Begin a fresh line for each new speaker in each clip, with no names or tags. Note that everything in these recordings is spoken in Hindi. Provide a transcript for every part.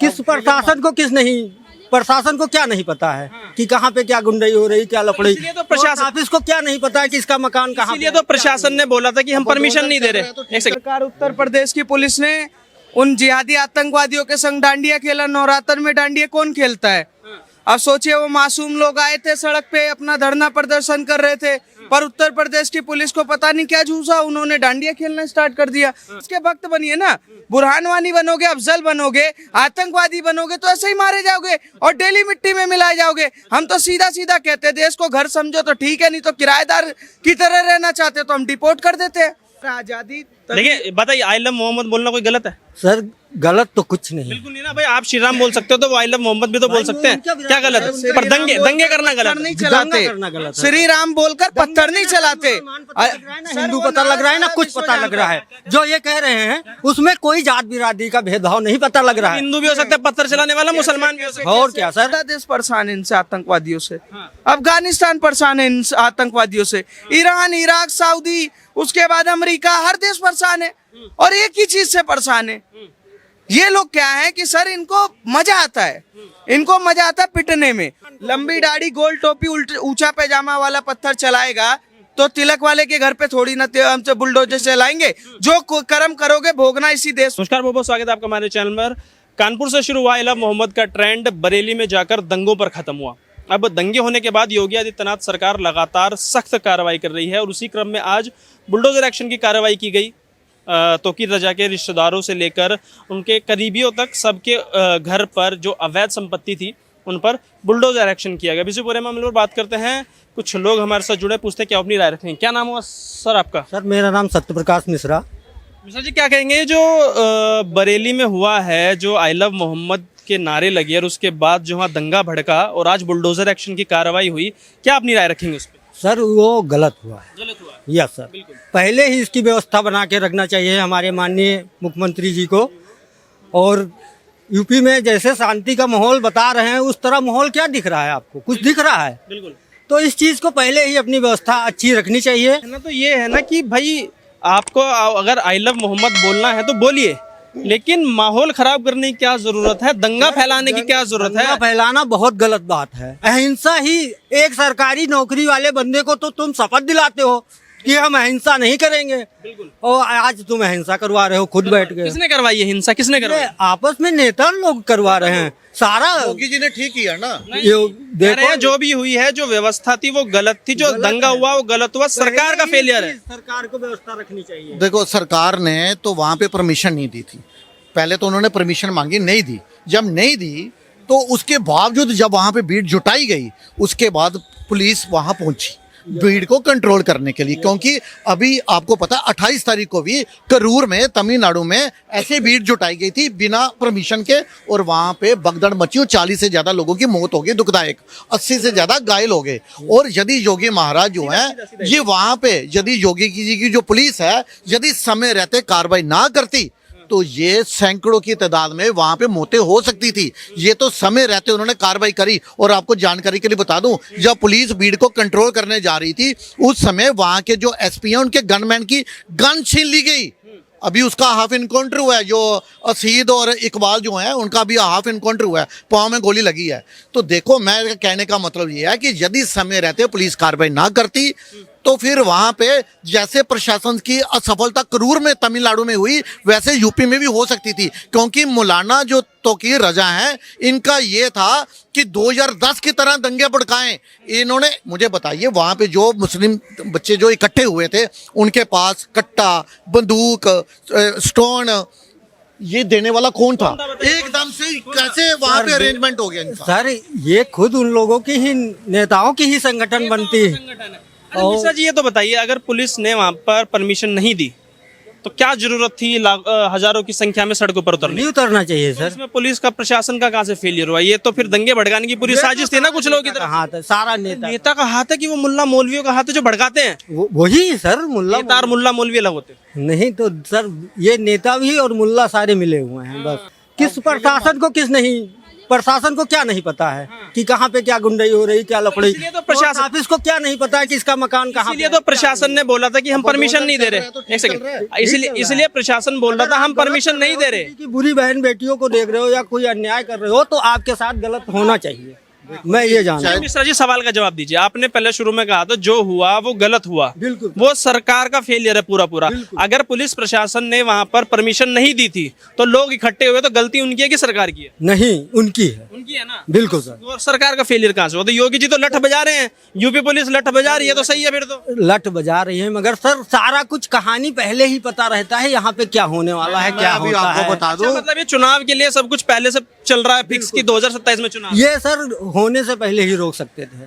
किस प्रशासन को किस नहीं, प्रशासन को क्या नहीं पता है कि कहाँ पे क्या गुंडाई हो रही, क्या लफड़ई।
इसलिए तो प्रशासन
ऑफिस को क्या नहीं पता है कि इसका मकान कहाँ
इसलिए तो प्रशासन ने बोला था कि हम परमिशन नहीं दे रहे। एक सेकंड।
सरकार उत्तर प्रदेश की पुलिस ने उन जिहादी आतंकवादियों के संग डांडिया खेला। नवरात्र में डांडिया कौन खेलता है? अब सोचिए, वो मासूम लोग आए थे, सड़क पे अपना धरना प्रदर्शन कर रहे थे, पर उत्तर प्रदेश की पुलिस को पता नहीं क्या झूसा, उन्होंने डांडिया खेलना स्टार्ट कर दिया। इसके वक्त बनिए ना, बुरहान वानी बनोगे, अफजल बनोगे, आतंकवादी बनोगे तो ऐसे ही मारे जाओगे और डेली मिट्टी में मिलाए जाओगे। हम तो सीधा सीधा कहते हैं, देश को घर समझो तो ठीक है, नहीं तो किराएदार की तरह रहना चाहते तो हम डिपोर्ट कर देते हैं। आजादी
देखिए बताइए, आई लव मोहम्मद बोलना कोई गलत है?
सर गलत तो कुछ नहीं।
बिल्कुल नहीं ना भाई, आप श्री राम बोल सकते हो तो वो आई लव मोहम्मद भी तो बोल सकते हैं, क्या गलत है? पर दंगे दंगे करना गलत
नहीं
है।
चलाते,
करना गलत है।
श्री राम बोलकर पत्थर नहीं चलाते।
हिंदू पता लग रहा है ना, कुछ पता लग रहा है। जो ये कह रहे हैं उसमें कोई जात बिरादरी का भेदभाव नहीं पता लग रहा है।
हिंदू भी हो सकता है, पत्थर चलाने वाला मुसलमान भी हो सकता है।
और क्या सर,
सारा देश परेशान है इनसे, आतंकवादियों से। अफगानिस्तान परेशान है इन आतंकवादियों से, ईरान, इराक, सऊदी, उसके बाद अमेरिका, हर देश परेशान है और एक ही चीज से परेशान है। ये लोग क्या है कि सर इनको मजा आता है, इनको मजा आता है पिटने में। लंबी दाढ़ी, गोल टोपी, ऊंचा पैजामा वाला पत्थर चलाएगा तो तिलक वाले के घर पे थोड़ी ना हमसे बुलडोजर चलाएंगे। जो कर्म करोगे भोगना इसी देश।
नमस्कार, बहुत बहुत स्वागत है आपका हमारे चैनल पर। कानपुर से शुरू हुआ आई लव मोहम्मद का ट्रेंड बरेली में जाकर दंगों पर खत्म हुआ। अब दंगे होने के बाद योगी आदित्यनाथ सरकार लगातार सख्त कार्रवाई कर रही है और उसी क्रम में आज बुलडोजर एक्शन की कार्रवाई की गई। तौकीर रजा के रिश्तेदारों से लेकर उनके करीबियों तक सबके घर पर जो अवैध संपत्ति थी उन पर बुलडोजर एक्शन किया गया। इसी पूरे मामले पर बात करते हैं, कुछ लोग हमारे साथ जुड़े, पूछते हैं क्या अपनी राय रखेंगे। क्या नाम हुआ सर आपका?
सर मेरा नाम सत्यप्रकाश मिश्रा।
मिश्रा जी, क्या कहेंगे जो बरेली में हुआ है, जो आई लव मोहम्मद के नारे लगे और उसके बाद जो वहाँ दंगा भड़का और आज बुलडोजर एक्शन की कार्रवाई हुई, क्या अपनी राय रखेंगे उस पर?
सर वो गलत हुआ है।
गलत हुआ है।
यस सर, पहले ही इसकी व्यवस्था बना के रखना चाहिए हमारे माननीय मुख्यमंत्री जी को। और यूपी में जैसे शांति का माहौल बता रहे हैं, उस तरह माहौल क्या दिख रहा है आपको? कुछ दिख रहा है?
बिल्कुल।
तो इस चीज को पहले ही अपनी व्यवस्था अच्छी रखनी चाहिए।
है ना, तो ये है ना कि भाई आपको अगर आई लव मोहम्मद बोलना है तो बोलिए, लेकिन माहौल खराब करने की क्या जरूरत है? दंगा फैलाने की क्या जरूरत है?
दंगा फैलाना बहुत गलत बात है। अहिंसा ही, एक सरकारी नौकरी वाले बंदे को तो तुम शपथ दिलाते हो कि हम अहिंसा नहीं करेंगे, और आज तुम अहिंसा करवा रहे हो खुद बैठ के।
किसने करवाई है हिंसा? किसने करवाई?
आपस में नेता लोग करवा रहे हैं सारा।
योगी जी ने ठीक किया ना।
कह रहे हैं जो भी हुई है, जो व्यवस्था थी वो गलत थी, जो दंगा हुआ वो गलत हुआ, सरकार का फेलियर है।
सरकार को व्यवस्था रखनी चाहिए।
देखो, सरकार ने तो वहां पे परमिशन नहीं दी थी। पहले तो उन्होंने परमिशन मांगी, नहीं दी। जब नहीं दी तो उसके बावजूद जब वहां पे भीड़ जुटाई गई, उसके बाद पुलिस वहां पहुंची भीड़ को कंट्रोल करने के लिए। क्योंकि अभी आपको पता 28 तारीख को भी करूर में, तमिलनाडु में ऐसे भीड़ जुटाई गई थी बिना परमिशन के, और वहां पे भगदड़ मची और 40 से ज्यादा लोगों की मौत हो गई, दुखदायक। 80 से ज्यादा घायल हो गए। और यदि योगी महाराज जो है, ये वहां पे यदि योगी जी की जो पुलिस है, यदि समय रहते कार्रवाई ना करती तो ये सैकड़ों की तादाद में वहां पे मौतें हो सकती थी। ये तो समय रहते उन्होंने कार्रवाई करी। और आपको जानकारी के लिए बता दूं, जब पुलिस भीड़ को कंट्रोल करने जा रही थी, उस समय वहां के जो एसपी हैं, उनके गनमैन की गन छीन ली गई। अभी उसका हाफ इनकाउंटर हुआ है, जो असीद और इकबाल जो है उनका भी हाफ इनकाउंटर हुआ है, पाँव में गोली लगी है। तो देखो, मैं कहने का मतलब ये है कि यदि समय रहते पुलिस कार्रवाई ना करती तो फिर वहां पे जैसे प्रशासन की असफलता करूर में, तमिलनाडु में हुई, वैसे यूपी में भी हो सकती थी। क्योंकि मौलाना जो तौकीर रजा हैं, इनका ये था कि 2010 की तरह दंगे भड़काएं। इन्होंने, मुझे बताइए, वहां पे जो मुस्लिम बच्चे जो इकट्ठे हुए थे, उनके पास कट्टा, बंदूक, स्टोन, ये देने वाला कौन था? एकदम से कैसे वहां पे अरेंजमेंट हो गया इनका?
सर ये खुद उन लोगों की ही, नेताओं की ही संगठन बनती है।
मिश्रा जी, ये तो बताइए, अगर पुलिस ने वहां पर परमिशन नहीं दी तो क्या जरूरत थी हजारों की संख्या में सड़कों पर उतरने?
नहीं उतरना चाहिए सर।
इसमें पुलिस का, प्रशासन का कहाँ से फेलियर हुआ? ये तो फिर दंगे भड़काने की पूरी साजिश थी ना कुछ लोगों की तरफ।
हाथ है, सारा
नेता का हाथ है कि वो मुल्ला मौलवियों का हाथ है जो भड़काते हैं?
वही सर, मुल्ला
नेता और मुल्ला मौलवी अलग होते हैं।
नहीं तो सर, ये नेता भी और मुल्ला सारे मिले हुए हैं। बस किस प्रशासन को किस नहीं, प्रशासन को क्या नहीं पता है कि कहाँ पे क्या गुंडाई हो रही, क्या लफड़ाई।
इसलिए तो प्रशासन-
ऑफिस को क्या नहीं पता है कि इसका मकान कहाँ पे
इसलिए तो प्रशासन ने बोला था कि हम परमिशन नहीं दे रहे। एक सेकंड, इसलिए प्रशासन बोल रहा था हम परमिशन नहीं दे रहे।
कि बुरी बहन बेटियों को देख रहे हो या कोई अन्याय कर रहे हो तो आपके साथ गलत होना चाहिए। मैं ये जानता हूँ।
मिश्रा जी सवाल का जवाब दीजिए। आपने पहले शुरू में कहा था जो हुआ वो गलत हुआ,
बिल्कुल।
वो सरकार का फेलियर है पूरा। अगर पुलिस प्रशासन ने वहां पर परमिशन नहीं दी थी तो लोग इकट्ठे हुए, तो गलती उनकी है कि सरकार की है?
नहीं, उनकी है।
उनकी है ना।
बिल्कुल सर।
और सरकार का फेलियर कहाँ से हुआ? तो योगी जी तो लठ बजा रहे हैं, यूपी पुलिस लठ बजा रही है, तो सही है फिर तो।
लट बजा रही है, मगर सर सारा कुछ कहानी पहले ही पता रहता है यहाँ पे क्या होने वाला है, क्या
अभी
होता
आपको
है।
बता
अच्छा,
दूं,
मतलब ये चुनाव के लिए सब कुछ पहले से चल रहा है फिक्स की 2027 में चुनाव।
ये सर होने से पहले ही रोक सकते थे।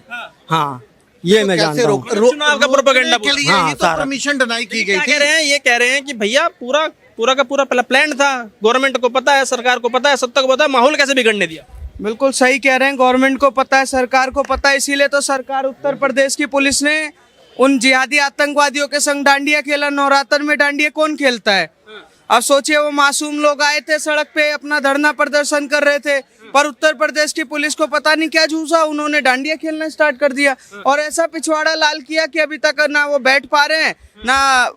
हाँ, ये मैं
कैसे
जानता हूँ।
चुनाव का प्रोपेगेंडा
के लिए
हाँ,
ही तो
सारा।
परमिशन डिनाई की गई
क्या
थी।
कह रहे हैं? ये कह रहे हैं कि भैया पूरा का पूरा प्लान था, गवर्नमेंट को पता है, सरकार को पता है, सत्ता को पता है, माहौल कैसे बिगड़ने दिया?
बिल्कुल सही कह रहे हैं, गवर्नमेंट को पता है, सरकार को पता है, इसीलिए तो सरकार उत्तर प्रदेश की पुलिस ने उन जिहादी आतंकवादियों के संग डांडिया खेला। नवरात्र में डांडिया कौन खेलता है? अब सोचिए, वो मासूम लोग आए थे, सड़क पे अपना धरना प्रदर्शन कर रहे थे, पर उत्तर प्रदेश की पुलिस को पता नहीं क्या झूसा, उन्होंने डांडिया खेलना स्टार्ट कर दिया और ऐसा पिछवाड़ा लाल किया कि अभी तक ना वो बैठ पा रहे हैं, ना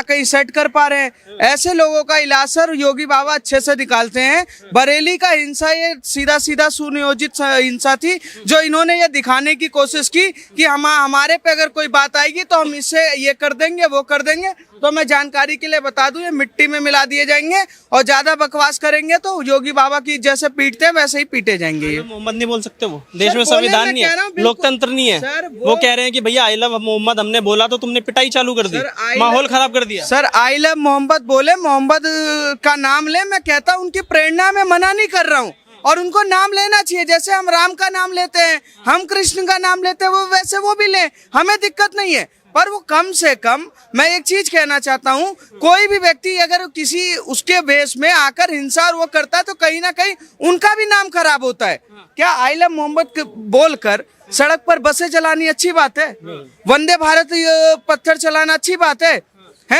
कहीं सेट कर पा रहे हैं। ऐसे लोगों का इलाज सर योगी बाबा अच्छे से निकालते हैं। बरेली का हिंसा ये सीधा सुनियोजित हिंसा थी, जो इन्होंने ये दिखाने की कोशिश की कि हमारे पे अगर कोई बात आएगी तो हम इससे ये कर देंगे, वो कर देंगे। तो मैं जानकारी के लिए बता दूं, ये मिट्टी में मिला दिए जाएंगे और ज्यादा बकवास करेंगे तो योगी बाबा की जैसे पीटते हैं वैसे ही पीटे जाएंगे। ये
मोहम्मद नहीं बोल सकते वो, देश में
बोले,
संविधान
मैं
नहीं
कह रहा
है,
हूं, बिल्कुल।
लोकतंत्र नहीं है।
सर,
वो कह रहे हैं कि भैया आई लव मोहम्मद हमने बोला तो तुमने पिटाई चालू कर दी,
सर,
माहौल खराब कर दिया।
सर आई लव मोहम्मद बोले, मोहम्मद का नाम ले, मैं कहता हूँ उनकी प्रेरणा में मना नहीं कर रहा हूँ और उनको नाम लेना चाहिए। जैसे हम राम का नाम लेते हैं, हम कृष्ण का नाम लेते हैं, वो वैसे वो भी लें, हमें दिक्कत नहीं है। पर वो कम से कम, मैं एक चीज कहना चाहता हूँ, कोई भी व्यक्ति अगर किसी उसके वेश में आकर हिंसा और वो करता है तो कहीं ना कहीं उनका भी नाम खराब होता है। क्या आई लव मोहम्मद बोलकर सड़क पर बसें चलानी अच्छी बात है? वंदे भारत पत्थर चलाना अच्छी बात है?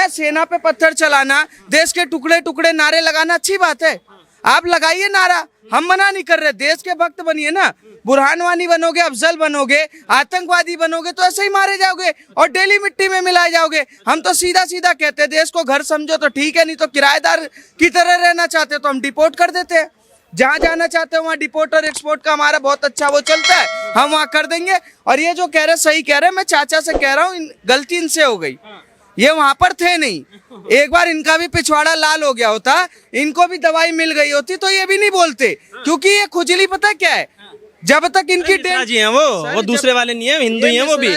सेना पे पत्थर चलाना, देश के टुकड़े टुकड़े नारे लगाना अच्छी बात है? आप लगाइए नारा, हम मना नहीं कर रहे, देश के भक्त बनिए ना। बुरहान वानी बनोगे, अफजल बनोगे, आतंकवादी बनोगे तो ऐसे ही मारे जाओगे और डेली मिट्टी में मिलाए जाओगे। हम तो सीधा कहते हैं, देश को घर समझो तो ठीक है, नहीं तो किराएदार की तरह रहना चाहते तो हम डिपोर्ट कर देते हैं। जहाँ जाना चाहते हो वहाँ डिपोर्ट और एक्सपोर्ट का हमारा बहुत अच्छा वो चलता है, हम वहाँ कर देंगे। और ये जो कह रहे सही कह रहे, मैं चाचा से कह रहा हूँ, गलती इनसे हो गई, ये वहां पर थे नहीं। एक बार इनका भी पिछवाड़ा लाल हो गया होता, इनको भी दवाई मिल गई होती तो ये भी नहीं बोलते। क्योंकि ये खुजली पता क्या है, जब तक इनकी
मिश्रा जी हैं वो दूसरे वाले नहीं है, हिंदू ही हैं वो भी,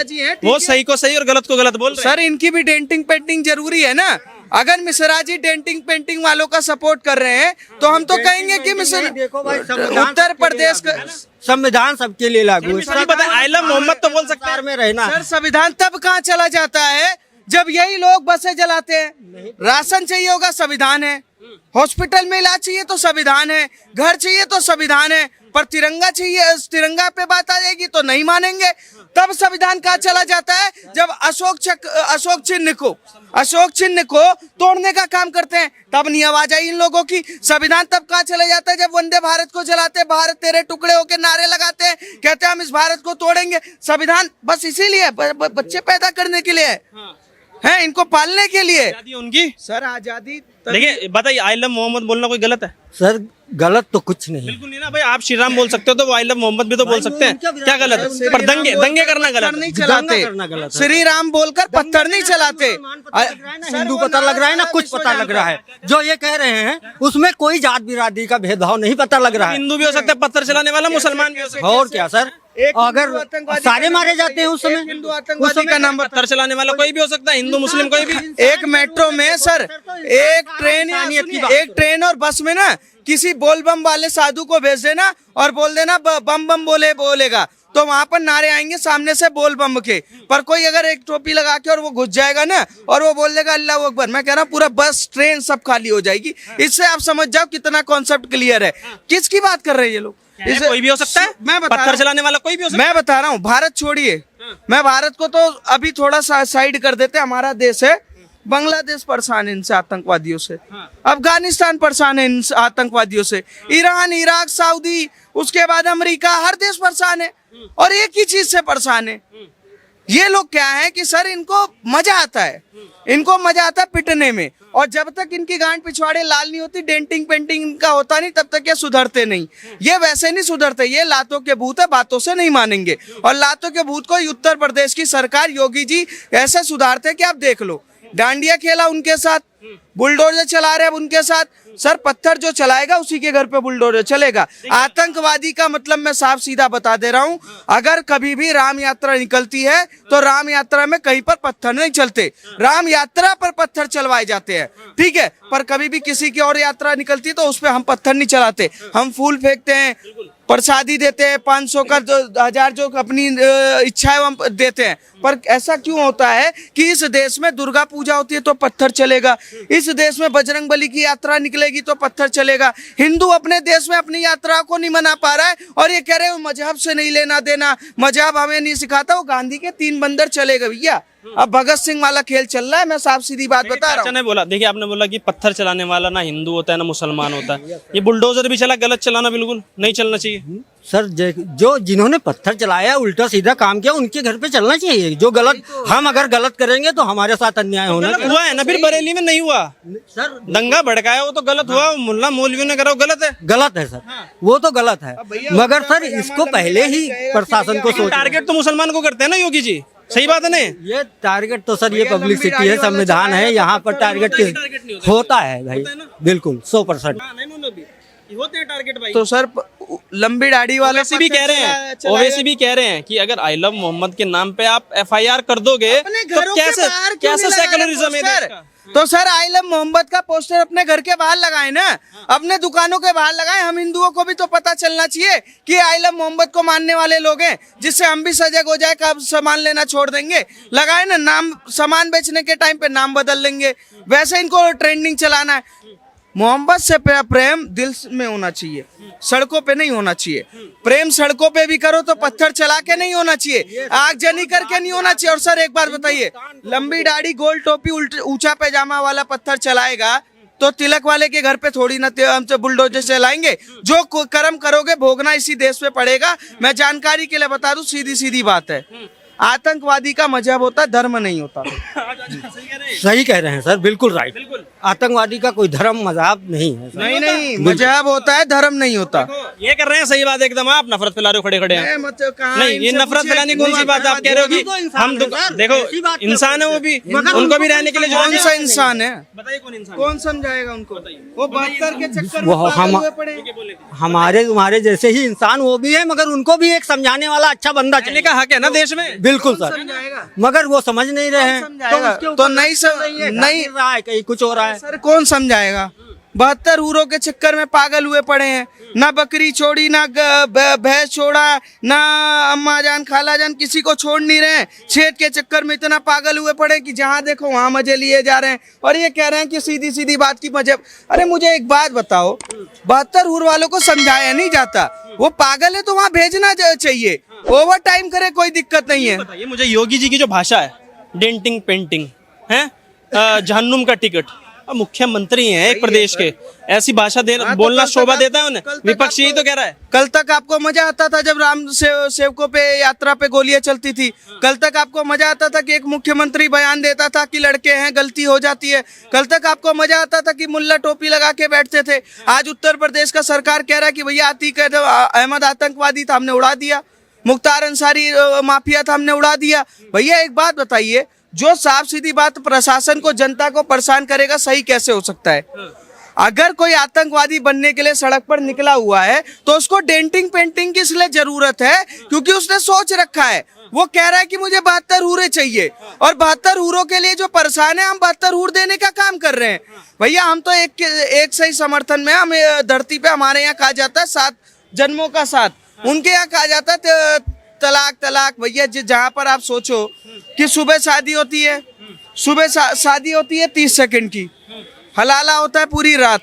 वो सही को सही और गलत को गलत बोल रहे हैं।
सर इनकी भी डेंटिंग पेंटिंग जरूरी है ना। अगर मिश्रा जी डेंटिंग पेंटिंग वालों का सपोर्ट कर रहे हैं तो हम तो कहेंगे कि
देखो भाई,
उत्तर प्रदेश का
संविधान सबके लिए लागू है।
आई लव मोहम्मद तो बोल सकते हैं
में रहना।
सर संविधान तब कहाँ चला जाता है जब यही लोग बसें जलाते हैं। राशन चाहिए होगा, संविधान है। हॉस्पिटल में इलाज चाहिए तो संविधान है। घर चाहिए तो संविधान है। पर तिरंगा चाहिए, तिरंगा पे बात आ जाएगी तो नहीं मानेंगे। तब संविधान कहाँ चला जाता है जब अशोक चिन्ह को तोड़ने का काम करते हैं, तब नहीं आवाज आई इन लोगों की। संविधान तब कहाँ चला जाता है जब वंदे भारत को जलाते, भारत तेरे टुकड़े होके नारे लगाते हैं, कहते हैं हम इस भारत को तोड़ेंगे। संविधान बस इसीलिए बच्चे पैदा करने के लिए है, इनको पालने के लिए।
आजादी उनकी
सर आजादी
देखिए, बताइए आई लव मोहम्मद बोलना कोई गलत है?
सर गलत तो कुछ नहीं है।
बिल्कुल नहीं ना भाई, आप श्री राम बोल सकते हो तो वो आई लव मोहम्मद भी तो बोल सकते हैं, क्या गलत है? पर दंगे करना गलत
नहीं
है।
चलाते, श्री राम बोलकर पत्थर नहीं चलाते।
हिंदू पता लग रहा है ना, कुछ पता लग रहा है। जो ये कह रहे हैं उसमें कोई जात बिरादरी का भेदभाव नहीं पता लग रहा है।
हिंदू भी हो सकता है पत्थर चलाने वाला, मुसलमान भी हो सकता है।
और क्या सर, अगर सारे मारे जाते हैं उस समय,
हिंदू आतंकवादी का नाम
पत्थर चलाने वाला कोई भी हो सकता है, हिंदू मुस्लिम कोई भी।
एक मेट्रो में सर एक ट्रेन और बस में ना किसी बोल बम वाले साधु को भेज देना और बोल देना बम बम बोलेगा तो वहां पर नारे आएंगे सामने से बोल बम के। पर कोई अगर एक टोपी लगा के और वो घुस जाएगा ना और वो बोल देगा अल्लाह अकबर, मैं कह रहा हूँ पूरा बस ट्रेन सब खाली हो जाएगी। इससे आप समझ जाओ कितना कॉन्सेप्ट क्लियर है। किसकी बात कर रहे हैं ये लोग?
कोई भी हो सकता है,
मैं बता
पत्थर चलाने वाला कोई भी हो सकता है।
मैं बता रहा हूँ, भारत छोड़िए, मैं भारत को तो अभी थोड़ा सा साइड कर देते, हमारा देश है। बांग्लादेश परेशान है इनसे, आतंकवादियों से। अफगानिस्तान परेशान है इन आतंकवादियों से। ईरान, इराक, सऊदी, उसके बाद अमेरिका, हर देश परेशान है और एक ही चीज से परेशान है। ये लोग क्या है कि सर इनको मजा आता है, इनको मजा आता है पिटने में, और जब तक इनकी गांठ पिछवाड़े लाल नहीं होती, डेंटिंग पेंटिंग इनका होता नहीं, तब तक ये सुधरते नहीं। ये वैसे नहीं सुधरते, ये लातों के भूत है, बातों से नहीं मानेंगे। और लातों के भूत को उत्तर प्रदेश की सरकार, योगी जी ऐसे सुधारते कि आप देख लो। डांडिया खेला उनके साथ, बुलडोजर चला रहे उनके साथ। सर पत्थर जो चलाएगा उसी के घर पे बुलडोजर चलेगा। आतंकवादी का मतलब मैं साफ सीधा बता दे रहा हूं, अगर कभी भी राम यात्रा निकलती है तो राम यात्रा में कहीं पर पत्थर नहीं चलते, राम यात्रा पर पत्थर चलवाए जाते हैं, ठीक है। पर कभी भी किसी की और यात्रा निकलती है तो उस पर हम पत्थर नहीं चलाते, हम फूल फेंकते हैं, प्रसादी देते हैं, 500 का 1000 जो अपनी इच्छा है हम देते हैं। पर ऐसा क्यों होता है कि इस देश में दुर्गा पूजा होती है तो पत्थर चलेगा, इस देश में बजरंगबली की यात्रा निकलेगी तो पत्थर चलेगा। हिंदू अपने देश में अपनी यात्रा को नहीं मना पा रहा है और ये कह रहे हो मजहब से नहीं लेना देना, मजहब हमें नहीं सिखाता। वो गांधी के 3 बंदर चलेगा भैया, अब भगत सिंह वाला खेल चल रहा है। मैं साफ सीधी बात बता रहा हूँ।
ने बोला, देखिए आपने बोला कि पत्थर चलाने वाला ना हिंदू होता है ना मुसलमान होता है, ये बुलडोजर भी चला, गलत चलाना बिल्कुल नहीं चलना चाहिए।
सर जो जिन्होंने पत्थर चलाया, उल्टा सीधा काम किया, उनके घर पे चलना चाहिए। जो गलत, हम अगर गलत करेंगे तो हमारे साथ अन्याय होना
हुआ है ना, फिर बरेली में नहीं हुआ
सर,
दंगा भड़काया वो तो गलत हुआ, मुल्ला मौलवी ने करा वो गलत है,
गलत है सर, वो तो गलत है। मगर सर इसको पहले ही प्रशासन को सोच,
टारगेट तो मुसलमान को करते हैं ना योगी जी, सही बात है नहीं?
ये टारगेट तो सर ये पब्लिसिटी है, संविधान है, यहाँ पर टारगेट किस होता है भाई, बिल्कुल 100%।
होते हैं टारगेट भाई।
तो सर लंबी दाढ़ी वाले
ओवैसी भी कह रहे हैं, ओवैसी भी कह रहे हैं कि अगर आई लव मोहम्मद के नाम पे आप FIR कर दोगे तो कैसे सेकुलरिज्म है देश का?
तो सर आई लव मोहम्मद का पोस्टर अपने घर के बाहर लगाए ना, अपने दुकानों के बाहर लगाए। हम हिंदुओं को भी तो पता चलना चाहिए कि आई लव मोहम्मद को मानने वाले लोग हैं, जिससे हम भी सजग हो जाए, कब सामान लेना छोड़ देंगे। लगाए ना, नाम सामान बेचने के टाइम पे नाम बदल लेंगे, वैसे इनको ट्रेंडिंग चलाना है। मोहम्मद से प्रेम दिल में होना चाहिए, सड़कों पे नहीं होना चाहिए। प्रेम सड़कों पे भी करो तो पत्थर चला के नहीं होना चाहिए, आगजनी करके नहीं होना चाहिए। और सर एक बात बताइए, लंबी दाढ़ी, गोल टोपी, ऊंचा पैजामा वाला पत्थर चलाएगा तो तिलक वाले के घर पे थोड़ी ना हमसे बुलडोजर चलाएंगे। जो कर्म करोगे भोगना इसी देश में पड़ेगा। मैं जानकारी के लिए बता दूं, सीधी सीधी बात है, आतंकवादी का मजहब होता है, धर्म नहीं होता।
सही कह रहे हैं सर, बिल्कुल राइट। आतंकवादी का कोई धर्म मजहब नहीं है सर।
नहीं, मजहब होता है, धर्म नहीं होता।
ये कर रहे हैं, सही बात है एकदम। आप नफरत फैला रहे हो खड़े खड़े हैं। नहीं, ये नफरत फैलाने की कौन सी बात आप कह रहे हो कि हम देखो इंसान है, वो भी उनको भी रहने के लिए
कौन सा इंसान है,
बताइए कौन इंसान,
कौन समझाएगा उनको? वो 72 के चक्कर में
वो हमारे तुम्हारे जैसे ही इंसान वो भी है, मगर उनको भी एक समझाने वाला अच्छा बंदा
कहने का हक है ना देश में।
बिल्कुल सर, मगर वो समझ नहीं रहे हैं,
तो नहीं
रहा है, कहीं कुछ हो रहा है।
सर कौन समझाएगा? 72 हूरों के चक्कर में पागल हुए पड़े हैं, ना बकरी छोड़ी, ना भैंस छोड़ा, ना अम्मा जान खाला जान, किसी को छोड़ नहीं रहे हैं। छेद के चक्कर में इतना पागल हुए पड़े कि जहाँ देखो वहाँ मजे लिए जा रहे हैं, और ये कह रहे हैं कि सीधी सीधी बात की मजे। अरे मुझे एक बात बताओ, 72 हूर वालों को समझाया नहीं जाता, वो पागल है तो वहाँ भेजना चाहिए, ओवर टाइम करे कोई दिक्कत नहीं है।
ये मुझे योगी जी की जो भाषा है, डेंटिंग पेंटिंग है, जहन्नुम का टिकट, मुख्यमंत्री हैं एक प्रदेश के, ऐसी भाषा बोलना शोभा देता है उन्हें। विपक्ष यही तो कह रहा है।
कल तक आपको मजा आता था जब राम सेवकों पे यात्रा पे गोलियां चलती थी। कल तक आपको मजा आता था कि एक मुख्यमंत्री बयान देता था कि लड़के हैं, गलती हो जाती है। कल तक आपको मजा आता था कि मुल्ला टोपी लगा के बैठते थे। आज उत्तर प्रदेश का सरकार कह रहा है कि भैया अतीक अहमद आतंकवादी था, हमने उड़ा दिया। मुख्तार अंसारी माफिया था, हमने उड़ा दिया। भैया एक बात बताइए, जो साफ सीधी बात प्रशासन को, जनता को परेशान करेगा, सही कैसे हो सकता है? अगर कोई आतंकवादी बनने के लिए सड़क पर निकला हुआ है तो उसको डेंटिंग पेंटिंग की इसलिए जरूरत है क्योंकि उसने सोच रखा है, वो कह रहा है कि मुझे 72 हूरें चाहिए, और 72 हूरों के लिए जो परेशान है, हम 72 हूर देने का काम कर रहे हैं। भैया हम तो एक सही समर्थन में, हमें धरती पे हमारे यहाँ कहा जाता है 7 जन्मों का साथ, उनके यहाँ कहा जाता है तलाक तलाक। भैया जहाँ पर आप सोचो कि सुबह शादी होती है, सुबह शादी होती है 30 सेकंड की, हलाला होता है पूरी रात,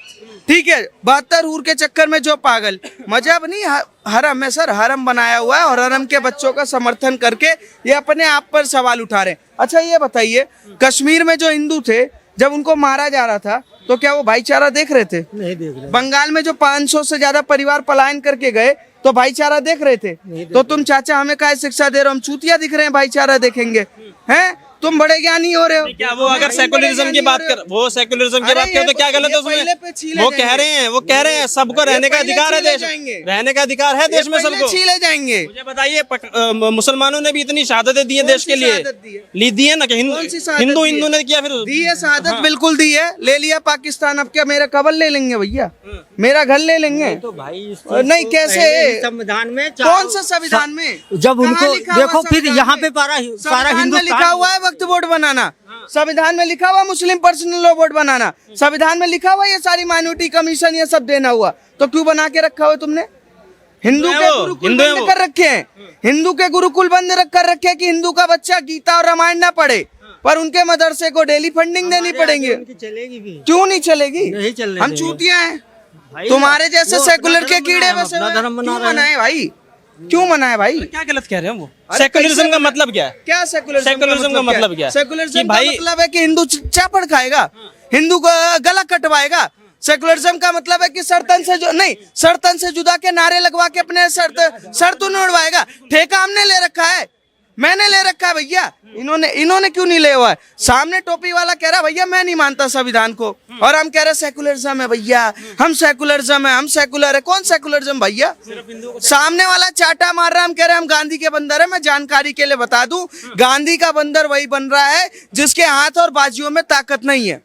ठीक है, 72 हूर के चक्कर में जो पागल, मजहब नहीं हरम है सर, हरम बनाया हुआ है और हरम के बच्चों का समर्थन करके ये अपने आप पर सवाल उठा रहे हैं। अच्छा ये बताइए, कश्मीर में जो हिंदू थे जब उनको मारा जा रहा था तो क्या वो भाईचारा देख रहे थे?
नहीं देख रहे।
बंगाल में जो 500 से ज्यादा परिवार पलायन करके गए तो भाईचारा देख रहे थे? तो तुम चाचा हमें क्या शिक्षा दे रहे हो? हम चूतिया दिख रहे हैं भाईचारा देखेंगे? हैं तुम बड़े ज्ञानी हो रहे हो।
क्या वो अगर सेकुलरिज्म की बात कर, वो सेकुलरिज्म की बात करें तो क्या गलत है उसमें? वो कह रहे हैं सबको रहने का अधिकार है देश, रहने का अधिकार है देश में सबको।
छीले जाएंगे।
मुझे बताइए, मुसलमानों ने भी इतनी शहादतें दी है देश के लिए, ली दी है ना कि हिंदू ने किया, फिर
दी है शहादत, बिल्कुल दी है। ले लिया पाकिस्तान, अब क्या मेरा कबर ले लेंगे भैया? मेरा घर ले लेंगे?
तो भाई
नहीं, कैसे?
संविधान में
कौन सा संविधान में?
जब उनको देखो फिर यहाँ पे सारा
हिंदुस्तान लिखा हुआ है वक्फ बोर्ड बनाना, संविधान में लिखा हुआ मुस्लिम पर्सनल लॉ बोर्ड बनाना, संविधान में लिखा हुआ ये सारी माइनॉरिटी कमीशन ये सब देना हुआ, तो क्यों बना के रखा हुआ तुमने? हिंदू के गुरुकुल बंद कर रखे हैं, हिंदू के गुरुकुल बंद कर रखे हैं कि हिंदू का बच्चा गीता और रामायण ना पढ़े, पर उनके मदरसे को डेली फंडिंग देनी पड़ेगी।
चलेगी भी
क्यों नहीं चलेगी?
नहीं चलने
हम
देंगे।
चूतिया हैं, तुम्हारे जैसे सेकुलर के कीड़े बसे हुए हैं। क्यों मनाए भाई? क्यों मनाए भाई?
क्या गलत कह रहे हैं वो? सेकुलरिज्म का मतलब क्या है?
क्या
सेकुलरिज्म का मतलब क्या है?
सेकुलरिज्म
कि
का
भाई
मतलब है कि हिंदू चापड़ खाएगा, हिंदू को गला कटवाएगा। सेकुलरिज्म का मतलब है कि सरतन से जुदा के नारे लगवा के अपने शर्त उड़वाएगा। ठेका हमने ले रखा है, मैंने ले रखा है भैया, इन्होंने क्यों नहीं ले हुआ है? सामने टोपी वाला कह रहा भैया मैं नहीं मानता संविधान को, और हम कह रहे सेकुलरिज्म है भैया, हम सेकुलरिज्म है, हम सेकुलर है। कौन सेकुलरिज्म भैया? सामने वाला चाटा मार रहा है, हम कह रहे हैं हम गांधी के बंदर है। मैं जानकारी के लिए बता दूं, गांधी का बंदर वही बन रहा है जिसके हाथ और बाजुओं में ताकत नहीं है।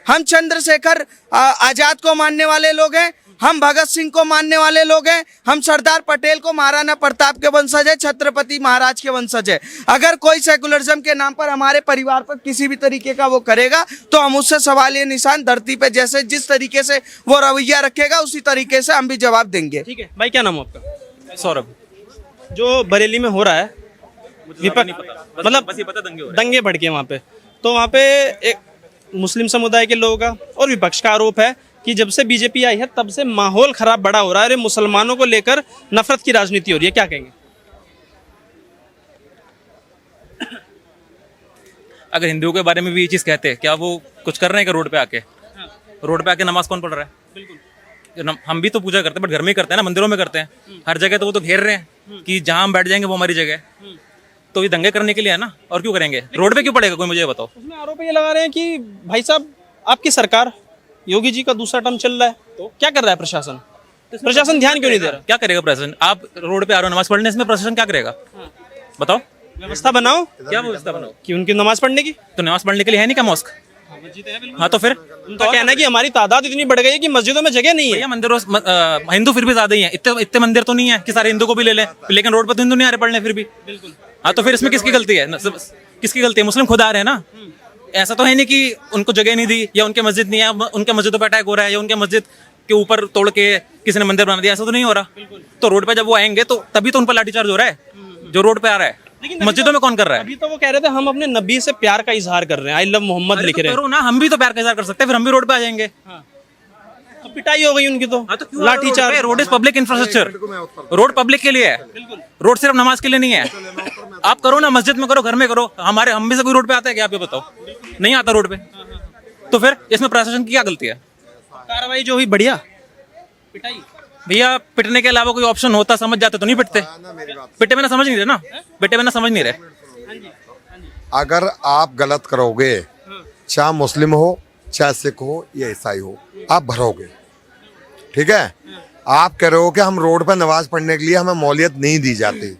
हम चंद्रशेखर आजाद को मानने वाले लोग हैं, हम भगत सिंह को मानने वाले लोग हैं, हम सरदार पटेल को महाराणा प्रताप के वंशज है, छत्रपति महाराज के वंशज है। अगर कोई सेकुलरिज्म के नाम पर हमारे परिवार पर किसी भी तरीके का वो करेगा तो हम उससे सवालिया निशान धरती पे जैसे जिस तरीके से वो रवैया रखेगा उसी तरीके से हम भी जवाब देंगे।
ठीक है भाई, क्या नाम है आपका? सौरभ। जो बरेली में हो रहा है विपक्ष, मतलब
बस ये पता दंगे हो रहे
दंगे भड़के वहाँ पे, तो वहाँ पे एक मुस्लिम समुदाय के लोगों का और विपक्ष का आरोप है कि जब से बीजेपी आई है तब से माहौल खराब बड़ा हो रहा है, मुसलमानों को लेकर नफरत की राजनीति हो रही है, क्या कहेंगे?
अगर हिंदुओं के बारे में भी ये चीज कहते हैं, क्या वो कुछ कर रहे हैं क्या? रोड पे आके रोड पे आके नमाज कौन पढ़ रहा है? बिल्कुल, हम भी तो पूजा करते हैं बट घर में ही करते हैं ना, मंदिरों में करते हैं। हर जगह तो वो तो घेर रहे हैं कि जहां हम बैठ जाएंगे वो हमारी जगह है। तो ये दंगे करने के लिए है ना, और क्यों करेंगे? रोड पे क्यों पड़ेगा कोई, मुझे बताओ।
उसमें आरोप ये लगा रहे हैं कि भाई साहब आपकी सरकार, योगी जी का दूसरा टर्म चल रहा है, तो क्या कर रहा है प्रशासन? प्रशासन ध्यान क्यों नहीं दे रहा?
क्या करेगा प्रशासन? आप रोड पे आ रहे हो नमाज पढ़ने, इसमें प्रशासन क्या करेगा? बताओ।
व्यवस्था बनाओ,
क्या व्यवस्था बनाओ
कि उनकी नमाज पढ़ने की?
तो नमाज पढ़ने के लिए है नहीं क्या मॉस्क? हाँ तो फिर
उनका कहना है कि हमारी तादाद इतनी बढ़ गई है कि मस्जिदों में जगह नहीं है।
भैया मंदिरों हिंदू फिर भी ज्यादा ही है, इतने मंदिर तो नहीं है कि सारे हिंदू को भी ले ले, लेकिन रोड पर तो हिंदू नहीं आ रहे पढ़ने फिर भी। बिल्कुल। हाँ तो फिर इसमें किसकी गलती है? किसकी गलती है? मुस्लिम खुद आ रहे हैं ना। ऐसा तो है नहीं कि उनको जगह नहीं दी या उनके मस्जिद नहीं है, उनके मस्जिदों पर अटैक हो रहा है या उनके मस्जिद के ऊपर तोड़ के किसी ने मंदिर बना दिया, ऐसा तो नहीं हो रहा। तो रोड पे जब वो आएंगे तो तभी तो उन पर लाठीचार्ज हो रहा है, जो रोड पे आ रहा है। मस्जिदों में कौन कर रहा है?
अभी तो वो कह रहे थे हम अपने नबी से प्यार का इजहार कर रहे हैं, आई लव मोहम्मद लिख रहे हैं।
करो ना, हम भी तो प्यार का इजहार कर सकते हैं, फिर हम भी रोड पे आ जाएंगे।
तो पिटाई हो गई उनकी, तो lathi charge.
Road is public infrastructure, road public के लिए है, रोड सिर्फ नमाज के लिए नहीं है। आप करो ना, मस्जिद में करो, घर में करो। हम में से कोई रोड पे आता है क्या? आप ये बताओ, नहीं आता रोड पे। तो फिर इसमें प्रशासन की क्या गलती है?
कार्रवाई जो हुई बढ़िया, पिटाई
भैया पिटने के अलावा कोई ऑप्शन होता समझ जाते तो नहीं पिटते। पिटे में ना समझ नहीं रहे ना, पिटे में ना समझ नहीं रहे।
अगर आप गलत करोगे, चाहे मुस्लिम हो, चाहे सिख हो या ईसाई हो, आप भरोगे। ठीक है? आप कह रहे हो कि हम रोड पर नमाज पढ़ने के लिए हमें मौलियत नहीं दी जाती।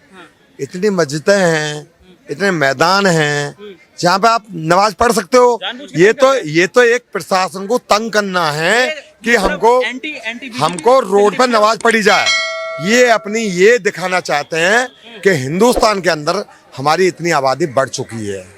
इतनी मस्जिदें हैं, इतने मैदान हैं जहाँ पे आप नमाज पढ़ सकते हो। ये तो एक प्रशासन को तंग करना है कि हमको रोड पर नमाज पढ़ी जाए। ये दिखाना चाहते हैं कि हिंदुस्तान के अंदर हमारी इतनी आबादी बढ़ चुकी है।